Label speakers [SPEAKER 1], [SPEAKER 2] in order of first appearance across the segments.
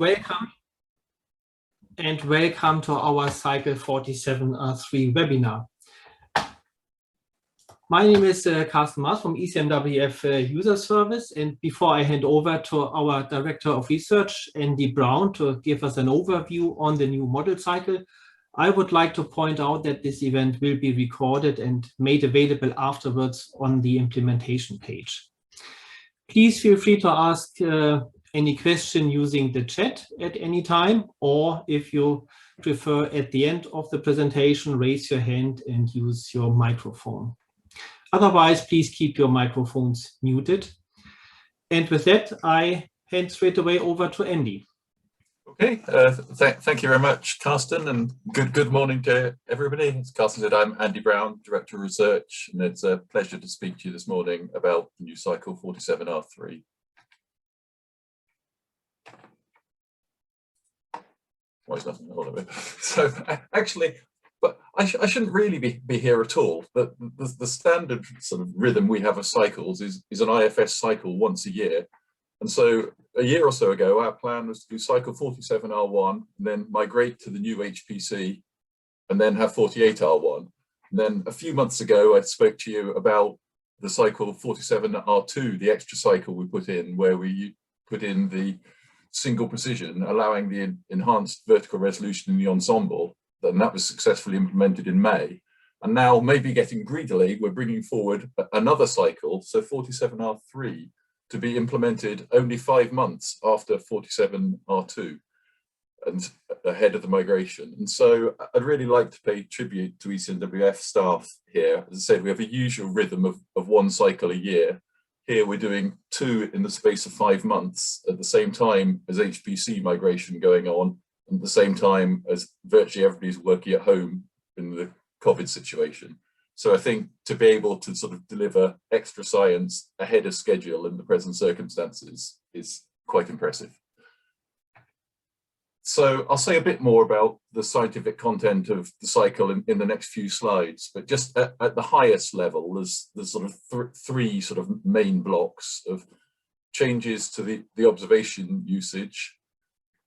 [SPEAKER 1] Welcome and welcome to our Cycle 47R3 webinar. My name is Carsten Maas from ECMWF User Service, and before I hand over to our Director of Research, Andy Brown, to give us an overview on the new model cycle, I would like to point out that this event will be recorded and made available afterwards on the implementation page. Please feel free to ask any question using the chat at any time, or if you prefer at the end of the presentation, raise your hand and use your microphone. Otherwise, please keep your microphones muted. And with that, I hand straight away over to Andy.
[SPEAKER 2] Okay, thank you very much, Carsten, and good morning to everybody. As Carsten said, I'm Andy Brown, Director of Research, and it's a pleasure to speak to you this morning about the new cycle 47R3. Well, there's nothing wrong with it. So actually, but I shouldn't really be here at all. The standard sort of rhythm we have of cycles is an IFS cycle once a year. And so a year or so ago, our plan was to do cycle 47R1 and then migrate to the new HPC and then have 48R1. And then a few months ago, I spoke to you about the cycle 47R2, the extra cycle we put in, where we put in the single precision, allowing the enhanced vertical resolution in the ensemble. And that was successfully implemented in May. And now, maybe getting greedily, we're bringing forward another cycle, so 47R3, to be implemented only 5 months after 47R2 and ahead of the migration. And so I'd really like to pay tribute to ECMWF staff here. As I said, we have a usual rhythm of one cycle a year. Here we're doing 2 in the space of 5 months at the same time as HPC migration going on, and at the same time as virtually everybody's working at home in the COVID situation. So I think to be able to sort of deliver extra science ahead of schedule in the present circumstances is quite impressive. So I'll say a bit more about the scientific content of the cycle in the next few slides, but just at the highest level, there's sort of three sort of main blocks of changes to the observation usage,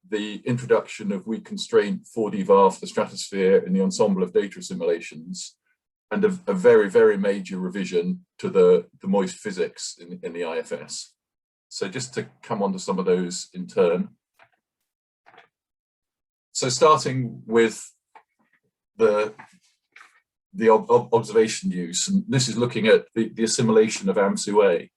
[SPEAKER 2] the introduction of weak constraint 4D VAR for the stratosphere in the ensemble of data assimilations, and a very, very major revision to the moist physics in the IFS. So just to come on to some of those in turn. So starting with the observation use, and this is looking at the assimilation of Msua.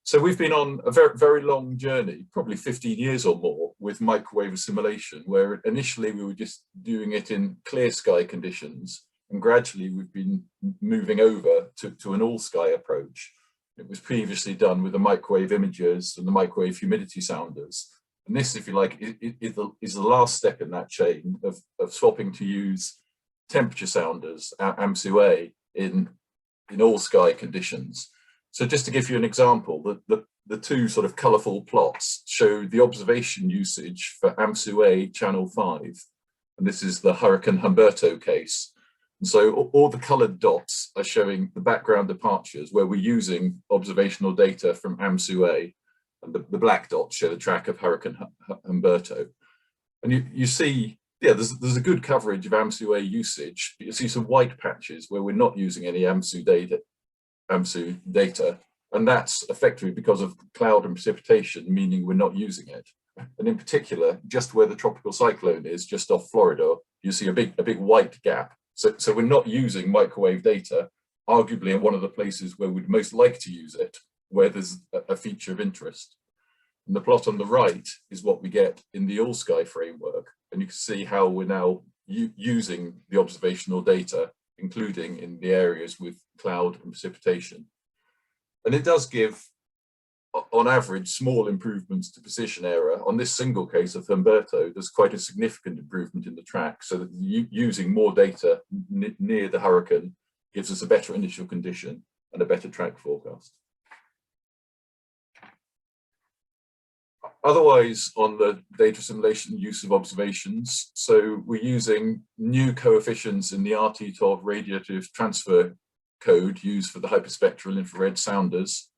[SPEAKER 2] So we've been on a very, very long journey, probably 15 years or more, with microwave assimilation, where initially we were just doing it in clear sky conditions, and gradually we've been moving over to an all sky approach. It was previously done with the microwave imagers and the microwave humidity sounders. And this, if you like, is the last step in that chain of swapping to use temperature sounders, Msua, in all sky conditions. So just to give you an example, the two sort of colourful plots show the observation usage for Msua channel 5. And this is the Hurricane Humberto case. And so all the coloured dots are showing the background departures where we're using observational data from Msua, and the black dots show the track of Hurricane Humberto. And you see, yeah, there's a good coverage of Msua usage, but you see some white patches where we're not using any Msu data, and that's effectively because of cloud and precipitation, meaning we're not using it. And in particular, just where the tropical cyclone is, just off Florida, you see a big white gap. So we're not using microwave data, arguably in one of the places where we'd most like to use it, where there's a feature of interest. And the plot on the right is what we get in the all sky framework. And you can see how we're now using the observational data, including in the areas with cloud and precipitation. And it does give, on average, small improvements to position error. On this single case of Humberto, there's quite a significant improvement in the track, so that using more data near the hurricane gives us a better initial condition and a better track forecast. Otherwise, on the data assimilation use of observations, so we're using new coefficients in the RT12 radiative transfer code used for the hyperspectral infrared sounders.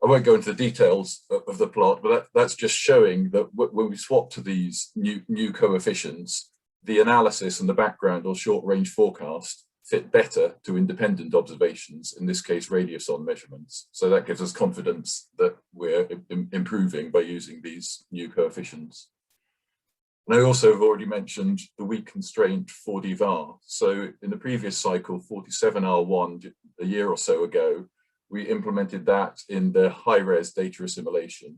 [SPEAKER 2] I won't go into the details of the plot, but that's just showing that when we swap to these new coefficients, the analysis and the background or short range forecast fit better to independent observations, in this case radioson measurements. So that gives us confidence that we're improving by using these new coefficients. And I also have already mentioned the weak constraint 4D VAR. So in the previous cycle, 47R1, a year or so ago, we implemented that in the high-res data assimilation.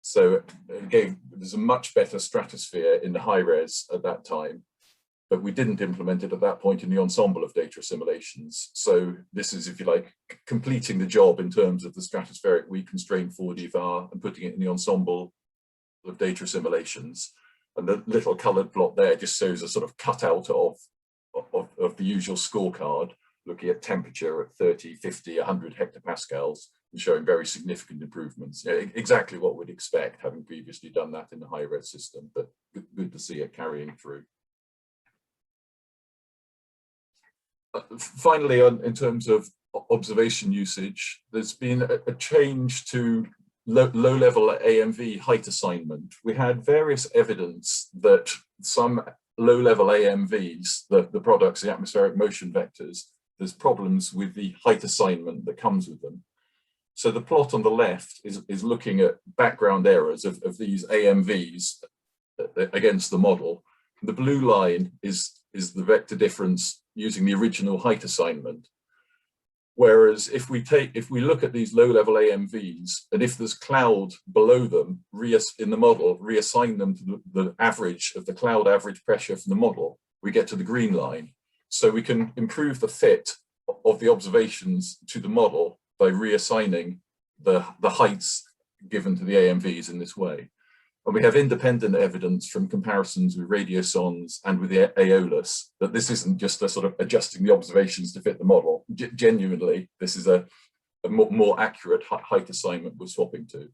[SPEAKER 2] So again, there's a much better stratosphere in the high-res at that time, but we didn't implement it at that point in the ensemble of data assimilations. So this is, if you like, completing the job in terms of the stratospheric weak constraint 4D VAR and putting it in the ensemble of data assimilations. And the little coloured plot there just shows a sort of cutout of the usual scorecard, looking at temperature at 30, 50, 100 hectopascals, and showing very significant improvements. Yeah, exactly what we'd expect, having previously done that in the high-res system, but good to see it carrying through. Finally, in terms of observation usage, there's been a change to low-level AMV height assignment. We had various evidence that some low-level AMVs, the products, the atmospheric motion vectors, there's problems with the height assignment that comes with them. So the plot on the left is looking at background errors of these AMVs against the model. The blue line is the vector difference using the original height assignment. Whereas if we look at these low-level AMVs, and if there's cloud below them in the model, reassign them to the average of the cloud average pressure from the model, we get to the green line. So we can improve the fit of the observations to the model by reassigning the heights given to the AMVs in this way. And we have independent evidence from comparisons with radiosondes and with the Aeolus that this isn't just a sort of adjusting the observations to fit the model. Genuinely, this is a more accurate height assignment we're swapping to.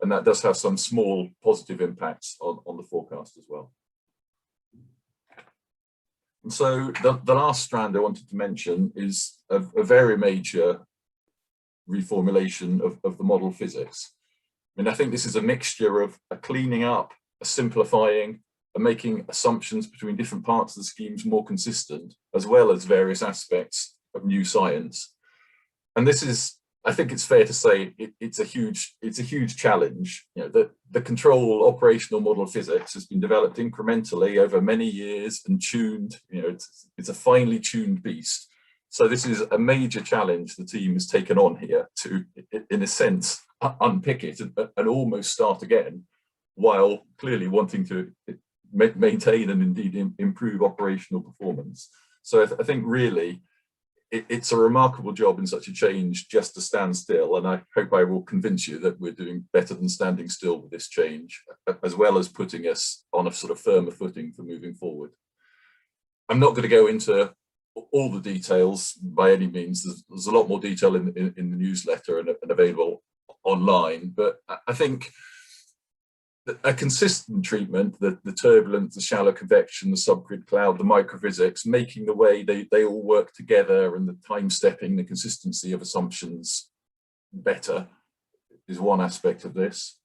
[SPEAKER 2] And that does have some small positive impacts on the forecast as well. And so the last strand I wanted to mention is a very major reformulation of the model physics. I mean, I think this is a mixture of a cleaning up, a simplifying, and making assumptions between different parts of the schemes more consistent, as well as various aspects of new science. And this is, I think it's fair to say, it's a huge challenge. You know, the control operational model of physics has been developed incrementally over many years and tuned. You know, it's a finely tuned beast. So this is a major challenge the team has taken on here to, in a sense, unpick it and almost start again, while clearly wanting to maintain and indeed improve operational performance. So I think really it's a remarkable job in such a change just to stand still, and I hope I will convince you that we're doing better than standing still with this change, as well as putting us on a sort of firmer footing for moving forward. I'm not going to go into all the details by any means. There's a lot more detail in the newsletter and available online, but I think a consistent treatment, the turbulence, the shallow convection, the subgrid cloud, the microphysics, making the way they all work together, and the time stepping, the consistency of assumptions better is one aspect of this.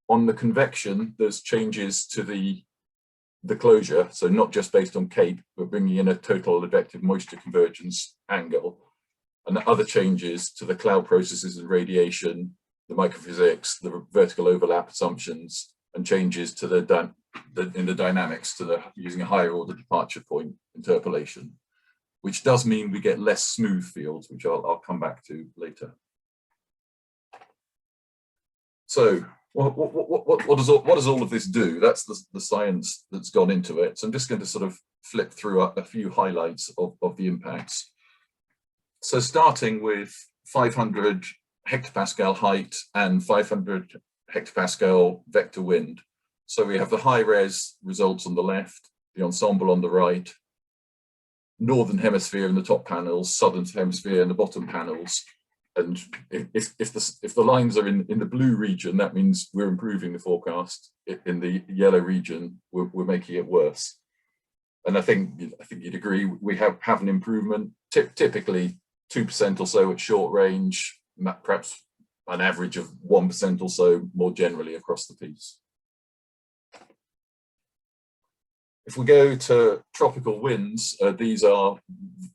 [SPEAKER 2] On the convection, there's changes to the closure, so not just based on CAPE, but bringing in a total advective moisture convergence angle, and other changes to the cloud processes and radiation, the microphysics, the vertical overlap assumptions, and changes to in the dynamics to using a higher order departure point interpolation, which does mean we get less smooth fields, which I'll come back to later. So what does all of this do? That's the science that's gone into it. So I'm just going to sort of flip through a few highlights of the impacts. So starting with 500 hectopascal height and 500 hectopascal vector wind. So we have the high res results on the left, the ensemble on the right, northern hemisphere in the top panels, southern hemisphere in the bottom panels. And if the lines are in the blue region, that means we're improving the forecast. In the yellow region, we're making it worse. And I think you'd agree, we have an improvement, typically 2% or so at short range, perhaps an average of 1% or so more generally across the piece. If we go to tropical winds, these are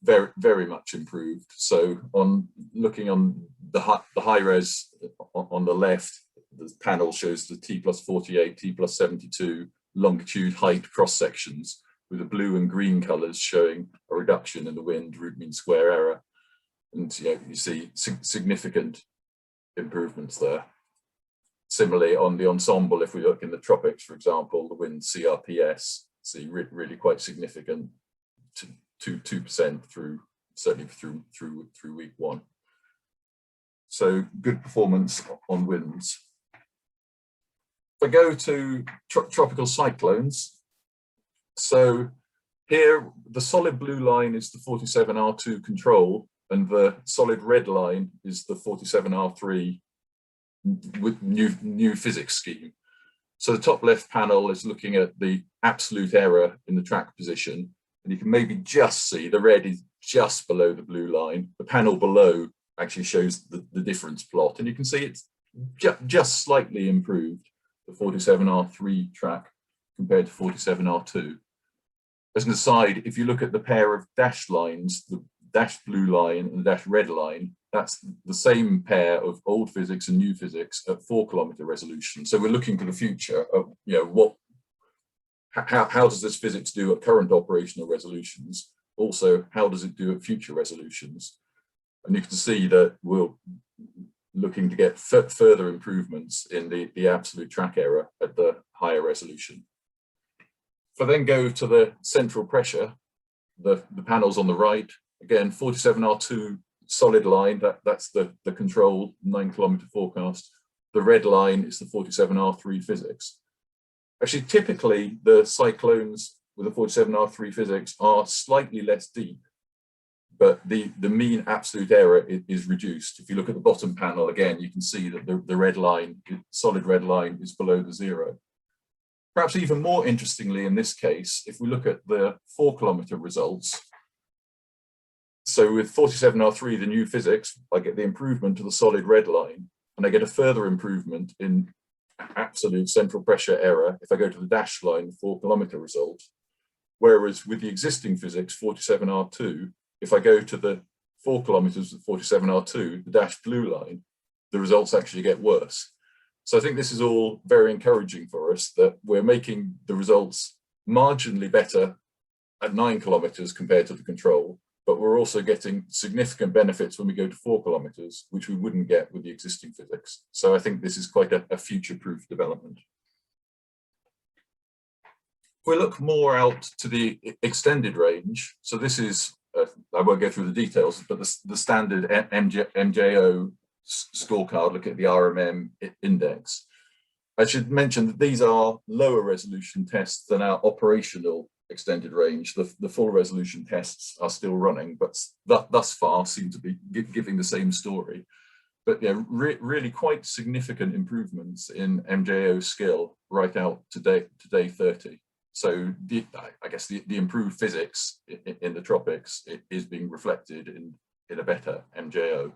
[SPEAKER 2] very, very much improved. So looking on the high res on the left, the panel shows the T+48, T+72 longitude height cross sections with the blue and green colors showing a reduction in the wind root mean square error. And you see significant improvements there. Similarly, on the ensemble, if we look in the tropics, for example, the wind CRPS, see really quite significant, 2% through, certainly through week 1. So good performance on winds. If I go to tropical cyclones, so here the solid blue line is the 47R2 control, and the solid red line is the 47R3 with new physics scheme. So the top left panel is looking at the absolute error in the track position, and you can maybe just see the red is just below the blue line. The panel below actually shows the difference plot, and you can see it's just slightly improved, the 47R3 track compared to 47R2. As an aside, if you look at the pair of dashed lines, the dashed blue line and the dashed red line, that's the same pair of old physics and new physics at 4-kilometer resolution. So we're looking to the future of, how does this physics do at current operational resolutions? Also, how does it do at future resolutions? And you can see that we're looking to get further improvements in the absolute track error at the higher resolution. If I then go to the central pressure, the panels on the right, again, 47R2 solid line, that's the control 9-kilometer forecast. The red line is the 47R3 physics. Actually, typically the cyclones with the 47R3 physics are slightly less deep, but the mean absolute error is reduced. If you look at the bottom panel again, you can see that the red line, solid red line, is below the 0. Perhaps even more interestingly in this case, if we look at the 4-kilometer results, so with 47R3, the new physics, I get the improvement to the solid red line, and I get a further improvement in absolute central pressure error if I go to the dashed line, the 4-kilometer result. Whereas with the existing physics, 47R2, if I go to the 4 kilometers of 47R2, the dashed blue line, the results actually get worse. So I think this is all very encouraging for us, that we're making the results marginally better at 9 kilometers compared to the control, but we're also getting significant benefits when we go to 4 kilometers, which we wouldn't get with the existing physics. So I think this is quite a future-proof development. If we look more out to the extended range, so this is, I won't go through the details, but the standard MJO scorecard, look at the RMM index. I should mention that these are lower resolution tests than our operational extended range. The full resolution tests are still running, but thus far seem to be giving the same story. But yeah, really quite significant improvements in MJO skill right out to day 30. So I guess the improved physics in the tropics is being reflected in a better MJO.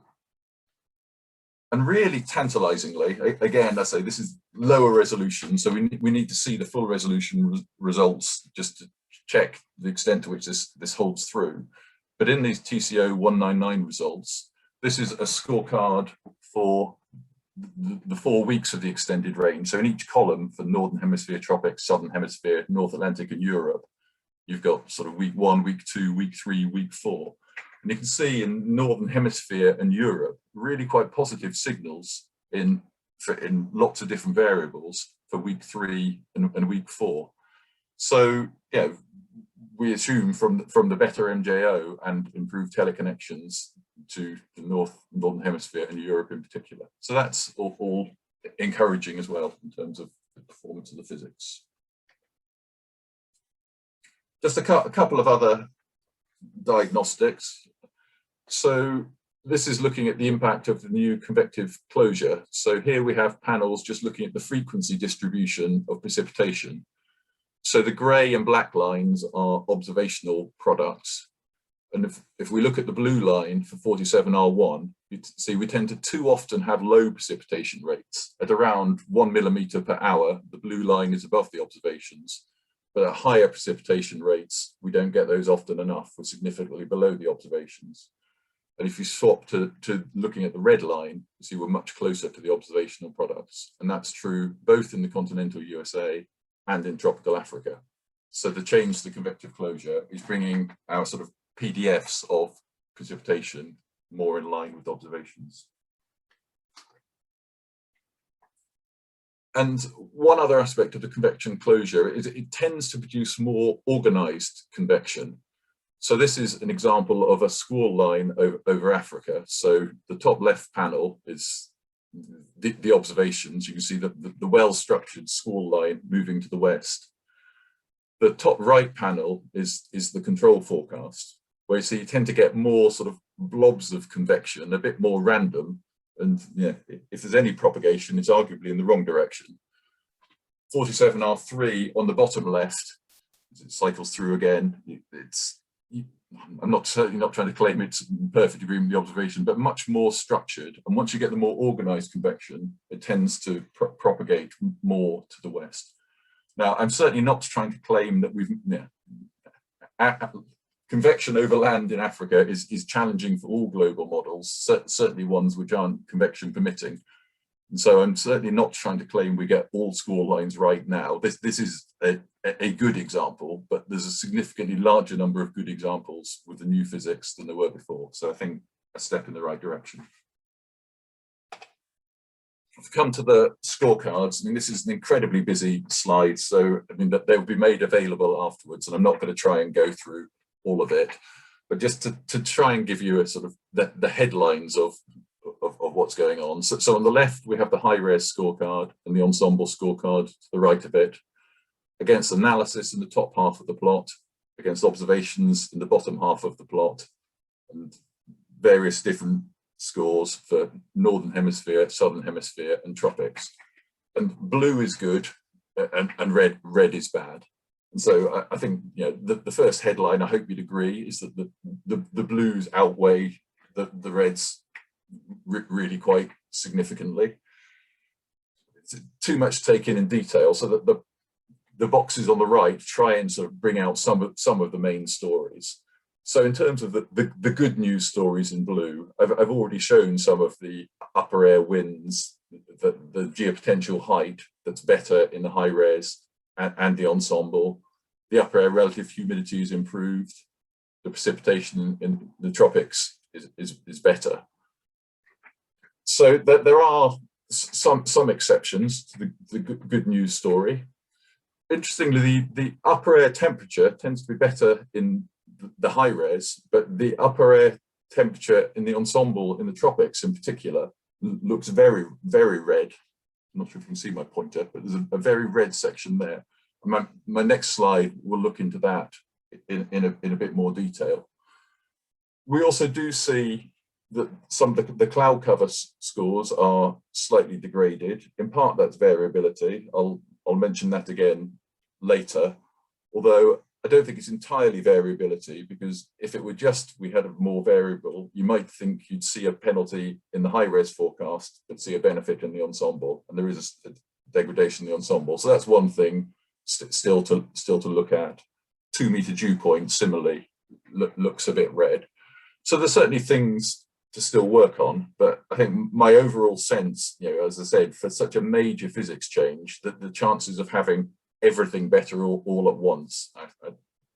[SPEAKER 2] And really tantalizingly, again, I say this is lower resolution, so we need to see the full resolution results just to check the extent to which this holds through. But in these TCO 199 results, this is a scorecard for the 4 weeks of the extended range. So in each column for Northern Hemisphere tropics, Southern Hemisphere, North Atlantic and Europe, you've got sort of week 1, week 2, week 3, week 4. And you can see in Northern Hemisphere and Europe, really quite positive signals in lots of different variables for week 3 and week 4. So yeah, we assume from the better MJO and improved teleconnections to the Northern Hemisphere and Europe in particular. So that's all encouraging as well in terms of the performance of the physics. Just a couple of other diagnostics. So this is looking at the impact of the new convective closure. So here we have panels just looking at the frequency distribution of precipitation. So the grey and black lines are observational products, And if we look at the blue line for 47R1, you see we tend to too often have low precipitation rates. At around 1 millimeter per hour, the blue line is above the observations. But at higher precipitation rates, we don't get those often enough. We're significantly below the observations. And if you swap to looking at the red line, you see we're much closer to the observational products. And that's true both in the continental USA and in tropical Africa. So the change to convective closure is bringing our sort of PDFs of precipitation more in line with observations. And one other aspect of the convection closure is it tends to produce more organized convection. So this is an example of a squall line over Africa. So the top left panel is the observations. You can see the well-structured squall line moving to the west. The top right panel is the control forecast, where you see you tend to get more sort of blobs of convection, a bit more random. And yeah, if there's any propagation, it's arguably in the wrong direction. 47R3 on the bottom left, it cycles through again. I'm certainly not trying to claim it's in perfect agreement with the observation, but much more structured. And once you get the more organized convection, it tends to propagate more to the west. Now, I'm certainly not trying to claim that convection over land in Africa is challenging for all global models, certainly ones which aren't convection permitting. And so I'm certainly not trying to claim we get all score lines right now. This is a good example, but there's a significantly larger number of good examples with the new physics than there were before. So I think a step in the right direction. To come to the scorecards, I mean, this is an incredibly busy slide, so I mean that they'll be made available afterwards, and I'm not going to try and go through all of it, but just to try and give you a sort of the headlines of what's going on. So on the left, we have the high-res scorecard and the ensemble scorecard to the right of it, against analysis in the top half of the plot, against observations in the bottom half of the plot, and various different scores for Northern Hemisphere, Southern Hemisphere, and tropics. And blue is good, and red is bad. And so I think, you know, the first headline, I hope you'd agree, is that the blues outweigh the reds really quite significantly. It's too much to take in detail, so that the boxes on the right try and sort of bring out some of the main stories. So in terms of the good news stories in blue, I've already shown some of the upper air winds, the geopotential height that's better in the high res and the ensemble. The upper air relative humidity is improved. The precipitation in the tropics is better. So there are some exceptions to the good news story. Interestingly, the upper air temperature tends to be better in the high res, but the upper air temperature in the ensemble in the tropics in particular looks very, very red. I'm not sure if you can see my pointer, but there's a very red section there. My next slide will look into that in a bit more detail. We also do see that some of the cloud cover scores are slightly degraded. In part, that's variability. I'll mention that again later, although I don't think it's entirely variability, because if it were just we had a more variable, you might think you'd see a penalty in the high res forecast, but see a benefit in the ensemble, and there is a degradation in the ensemble. So that's one thing still to look at. 2 meter dew point similarly looks a bit red. So there's certainly things to still work on, but I think my overall sense, you know, as I said, for such a major physics change, that the chances of having everything better all at once, I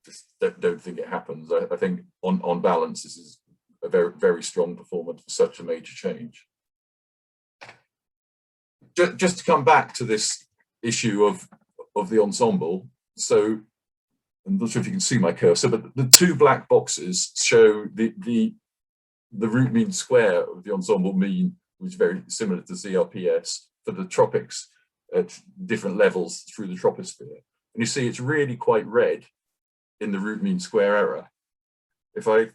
[SPEAKER 2] just don't think it happens. I think on balance, this is a very, very strong performance for such a major change. Just to come back to this issue of the ensemble. So I'm not sure if you can see my cursor, but the two black boxes show the root mean square of the ensemble mean, which is very similar to CRPS for the tropics at different levels through the troposphere. And you see it's really quite red in the root mean square error. If I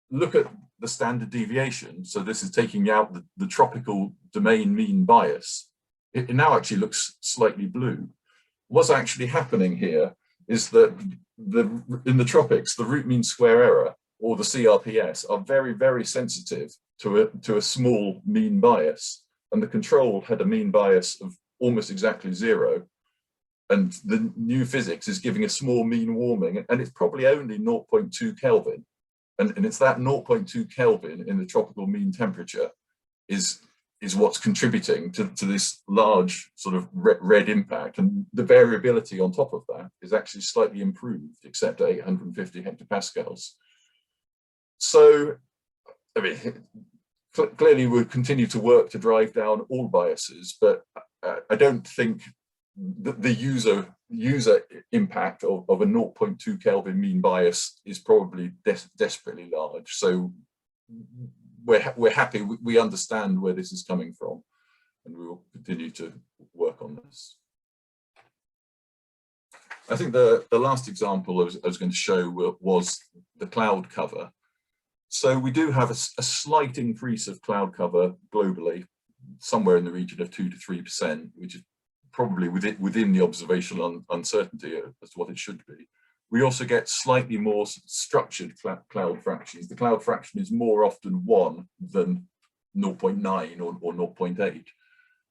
[SPEAKER 2] look at the standard deviation, so this is taking out the tropical domain mean bias, it now actually looks slightly blue. What's actually happening here is that in the tropics, the root mean square error, or the CRPS, are very, very sensitive to a small mean bias. And the control had a mean bias of almost exactly 0. And the new physics is giving a small mean warming, and it's probably only 0.2 Kelvin. And it's that 0.2 Kelvin in the tropical mean temperature is what's contributing to this large sort of red impact. And the variability on top of that is actually slightly improved, except at 850 hectopascals. So, I mean, clearly we'll continue to work to drive down all biases, but I don't think the user impact of a 0.2 Kelvin mean bias is probably desperately large. So we're happy, we understand where this is coming from, and we will continue to work on this. I think the last example I was going to show was the cloud cover. So we do have a slight increase of cloud cover globally, somewhere in the region of 2 to 3%, which is probably within the observational uncertainty as to what it should be. We also get slightly more structured cloud fractions. The cloud fraction is more often 1 than 0.9 or 0.8.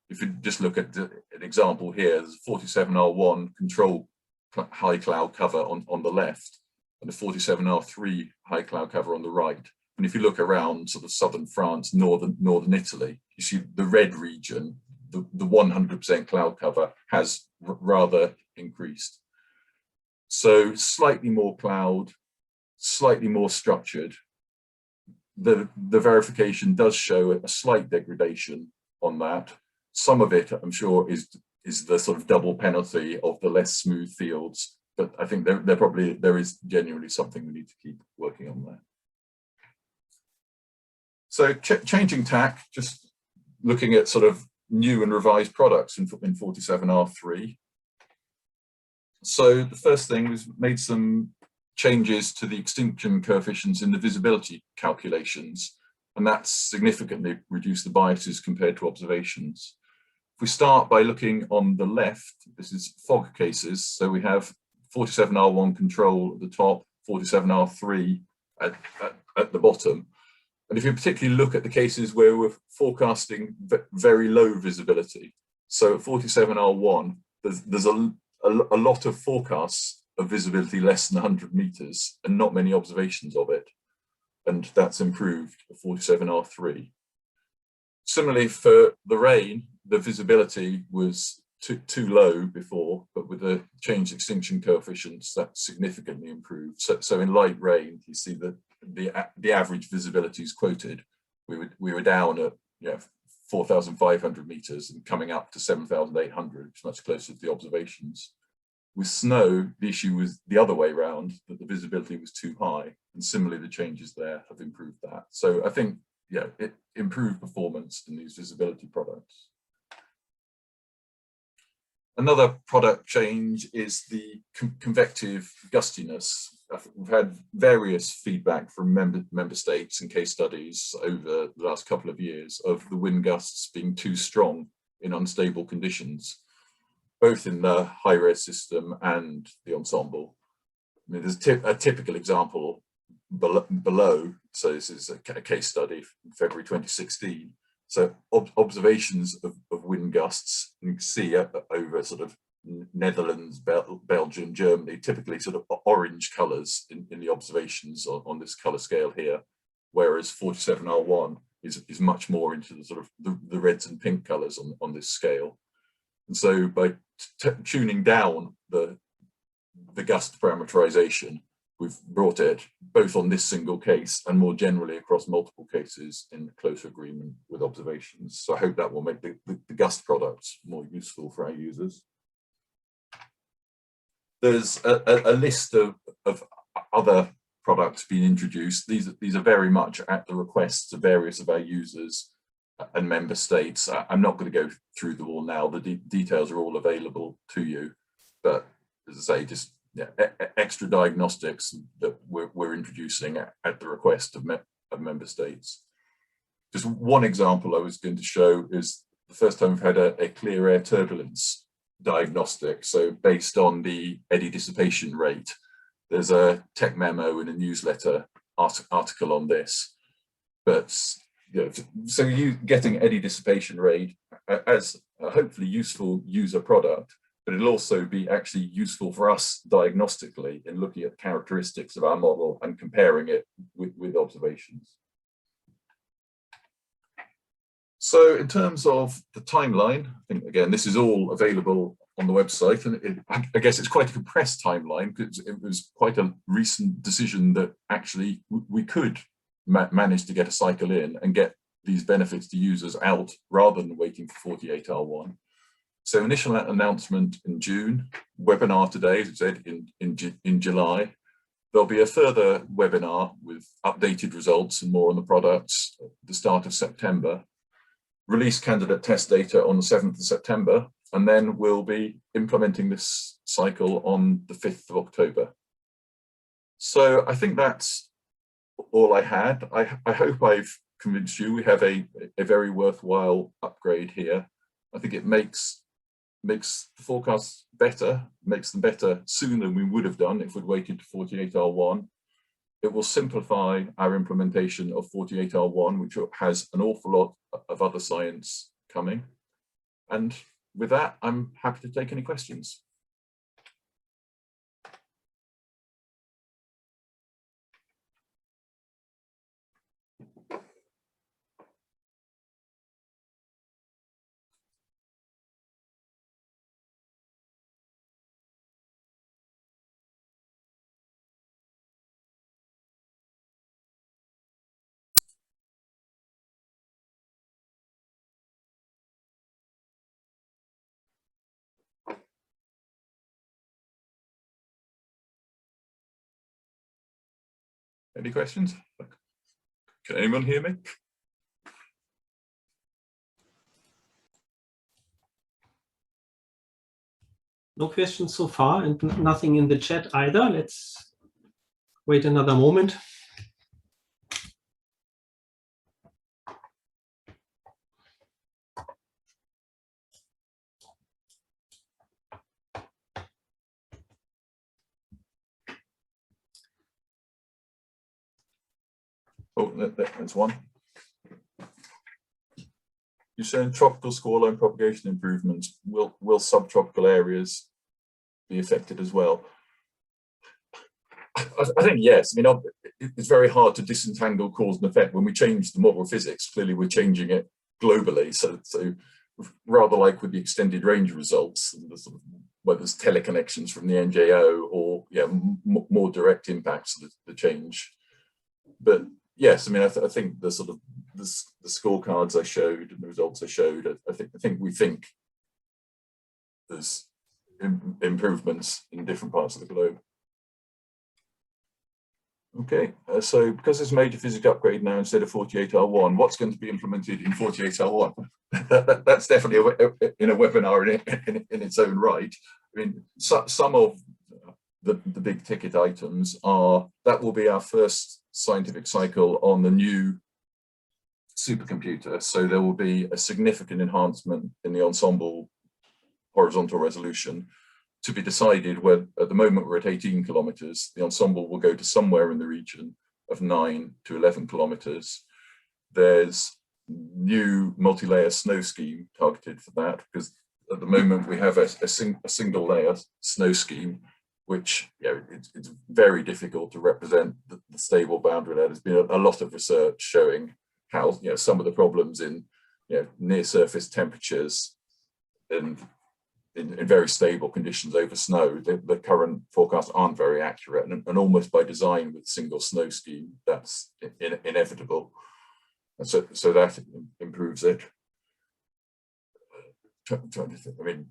[SPEAKER 2] If you just look at an example here, there's a 47R1 control high cloud cover on the left, and a 47R3 high cloud cover on the right. And if you look around sort of southern France, northern Italy, you see the red region, the 100% cloud cover has rather increased. So slightly more cloud, slightly more structured. The verification does show a slight degradation on that. Some of it, I'm sure, is the sort of double penalty of the less smooth fields, but I think there is genuinely something we need to keep working on there. So changing tack, just looking at sort of new and revised products in 47R3. So the first thing was made some changes to the extinction coefficients in the visibility calculations, and that's significantly reduced the biases compared to observations. If we start by looking on the left, this is fog cases. So we have 47R1 control at the top, 47R3 at the bottom. And if you particularly look at the cases where we're forecasting very low visibility, so at 47R1, there's a lot of forecasts of visibility less than 100 meters and not many observations of it. And that's improved at 47R3. Similarly, for the rain, the visibility was too low before, but with the changed extinction coefficients, that significantly improved. So in light rain, you see that the average visibility is quoted. We were down at 4,500 meters and coming up to 7,800, which is much closer to the observations. With snow, the issue was the other way around, that the visibility was too high, and similarly the changes there have improved that. So I think, yeah, it improved performance in these visibility products. Another product change is the convective gustiness. We've had various feedback from member states and case studies over the last couple of years of the wind gusts being too strong in unstable conditions, both in the high-res system and the ensemble. I mean, there's a typical example below. So this is a case study from February 2016. So observations of wind gusts, you can see over sort of Netherlands, Belgium, Germany, typically sort of orange colours in the observations on this colour scale here, whereas 47R1 is much more into the sort of the reds and pink colours on this scale. And so by tuning down the gust parameterization, we've brought it both on this single case and more generally across multiple cases in closer agreement with observations. So I hope that will make the gust products more useful for our users. There's a list of other products being introduced. These are very much at the requests of various of our users and member states. I'm not going to go through them all now. The details are all available to you, but as I say, just extra diagnostics that we're introducing at the request of member states. Just one example I was going to show is the first time we've had a clear air turbulence diagnostic. So based on the eddy dissipation rate, there's a tech memo and a newsletter article on this. But so you getting eddy dissipation rate as a hopefully useful user product, but it'll also be actually useful for us diagnostically in looking at the characteristics of our model and comparing it with observations. So in terms of the timeline, I think, again, this is all available on the website, and I guess it's quite a compressed timeline because it was quite a recent decision that actually we could manage to get a cycle in and get these benefits to users out rather than waiting for 48R1. So initial announcement in June, webinar today, as I said, in July. There'll be a further webinar with updated results and more on the products at the start of September. Release candidate test data on the 7th of September, and then we'll be implementing this cycle on the 5th of October. So I think that's all I had. I hope I've convinced you we have a very worthwhile upgrade here. I think it makes the forecasts better, makes them better sooner than we would have done if we'd waited to 48R1. It will simplify our implementation of 48R1, which has an awful lot of other science coming. And with that, I'm happy to take any questions. Any questions? Can anyone hear me?
[SPEAKER 1] No questions so far, and nothing in the chat either. Let's wait another moment.
[SPEAKER 2] Oh, there's one. You're saying tropical scoreline propagation improvements. Will subtropical areas be affected as well? I think yes. I mean, it's very hard to disentangle cause and effect. When we change the model of physics, clearly we're changing it globally. So rather like with the extended range results, and the sort of, whether there's teleconnections from the NJO or more direct impacts of the change. But yes, I mean, I think the sort of the scorecards I showed and the results I showed, I think we think there's improvements in different parts of the globe. Okay, so because there's a major physics upgrade now instead of 48R1, what's going to be implemented in 48R1? That's definitely in a webinar in its own right. I mean, some of the big ticket items are, that will be our first scientific cycle on the new supercomputer. So there will be a significant enhancement in the ensemble horizontal resolution, to be decided where at the moment we're at 18 kilometers, the ensemble will go to somewhere in the region of 9 to 11 kilometers. There's new multi-layer snow scheme targeted for that, because at the moment we have a single layer snow scheme, which it's very difficult to represent the stable boundary layer. There's been a lot of research showing how some of the problems in near surface temperatures and in very stable conditions over snow, the current forecasts aren't very accurate, and almost by design with single snow scheme, that's inevitable. And so that improves it. Trying to think, I mean,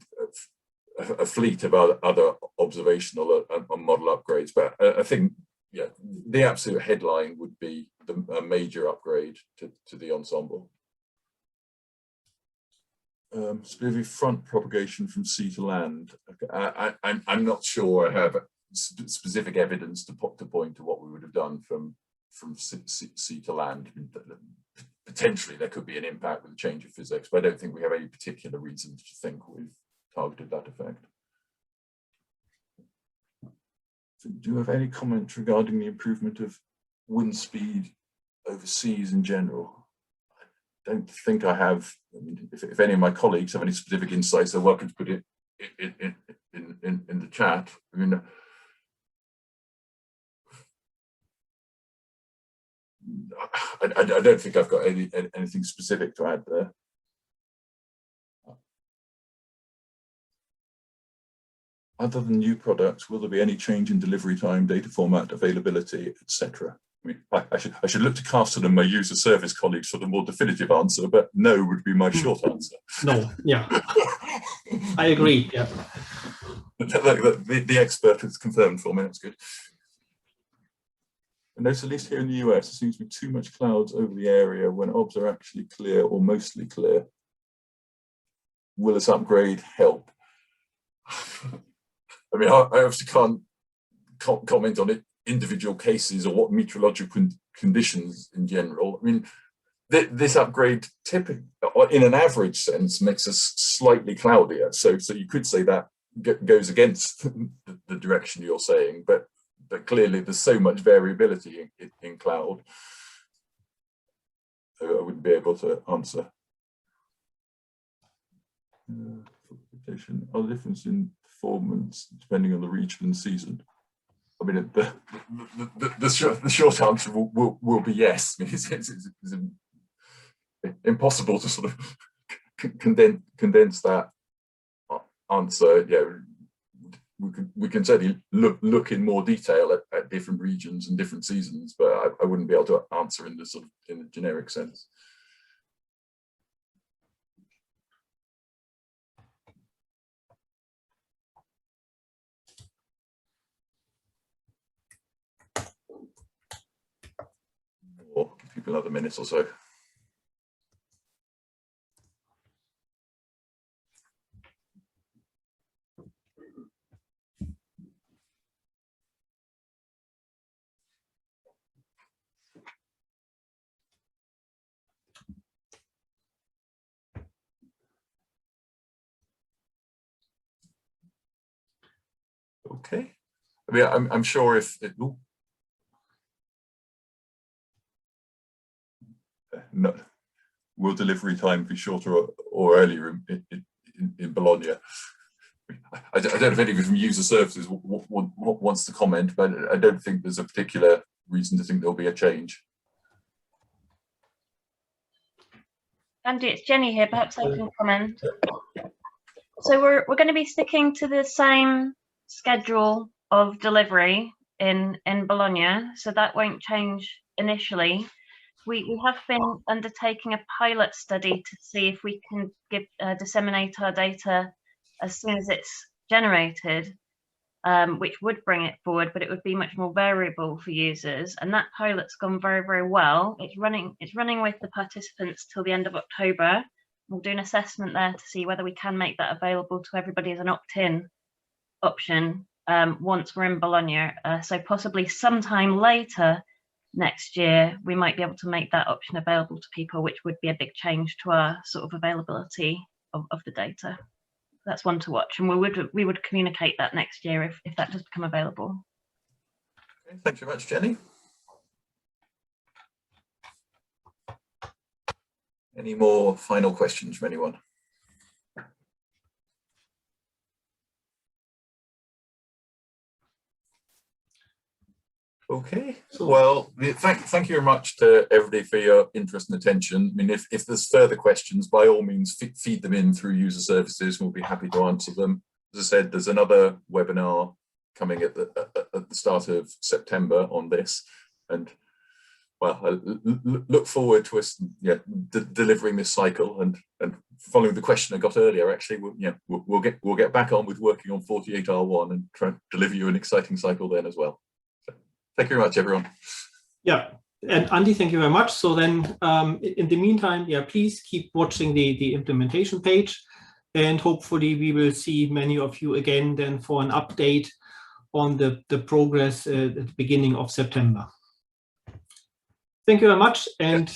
[SPEAKER 2] a fleet of other observational and model upgrades, but I think the absolute headline would be a major upgrade to the ensemble. Specific front propagation from sea to land. I'm not sure I have specific evidence to point to what we would have done from sea to land. Potentially there could be an impact with the change of physics, but I don't think we have any particular reason to think we've targeted that effect. So do you have any comments regarding the improvement of wind speed overseas in general? I don't think I have. I mean, if any of my colleagues have any specific insights, they're welcome to put it in the chat. I mean, I don't think I've got anything specific to add there. Other than new products, will there be any change in delivery time, data format, availability, etc.? I mean, I should look to Carsten and my user service colleagues for the more definitive answer, but no would be my short answer.
[SPEAKER 1] No, yeah, I agree. Yeah,
[SPEAKER 2] the expert has confirmed for me. That's good. I notice at least here in the US, there seems to be too much clouds over the area when obs are actually clear or mostly clear. Will this upgrade help? I mean, I obviously can't comment on it, individual cases or what meteorological conditions in general. I mean, this upgrade typically, in an average sense, makes us slightly cloudier. So you could say that goes against the direction you're saying, but clearly there's so much variability in cloud. So I wouldn't be able to answer. Are the difference in performance depending on the region and season? I mean, the short answer will be yes. I mean, it's impossible to sort of condense that answer. Yeah, we can certainly look in more detail at different regions and different seasons, but I wouldn't be able to answer in the sort of in the generic sense. Or give another minute or so. Okay. I mean, I'm sure if it, no, will delivery time be shorter or earlier in Bologna? I don't know if anybody from user services wants to comment, but I don't think there's a particular reason to think there'll be a change.
[SPEAKER 3] Andy, it's Jenny here. Perhaps I can comment. So we're going to be sticking to the same schedule of delivery in Bologna, so that won't change initially. We have been undertaking a pilot study to see if we can disseminate our data as soon as it's generated, which would bring it forward, but it would be much more variable for users. And that pilot's gone very, very well. It's running with the participants till the end of October. We'll do an assessment there to see whether we can make that available to everybody as an opt-in option once we're in Bologna. So possibly sometime later next year, we might be able to make that option available to people, which would be a big change to our sort of availability of the data. That's one to watch, and we would communicate that next year if that does become available.
[SPEAKER 2] Okay, thanks very much, Jenny. Any more final questions from anyone? Okay, well, thank you very much to everybody for your interest and attention. I mean, if there's further questions, by all means, feed them in through user services. We'll be happy to answer them. As I said, there's another webinar coming at the start of September on this, and well, I look forward to us delivering this cycle and following the question I got earlier. Actually, we'll get back on with working on 48R1 and try to deliver you an exciting cycle then as well. Thank you very much, everyone.
[SPEAKER 1] Yeah, and Andy, thank you very much. So then, in the meantime, yeah, please keep watching the implementation page, and hopefully we will see many of you again then for an update on the progress at the beginning of September. Thank you very much, and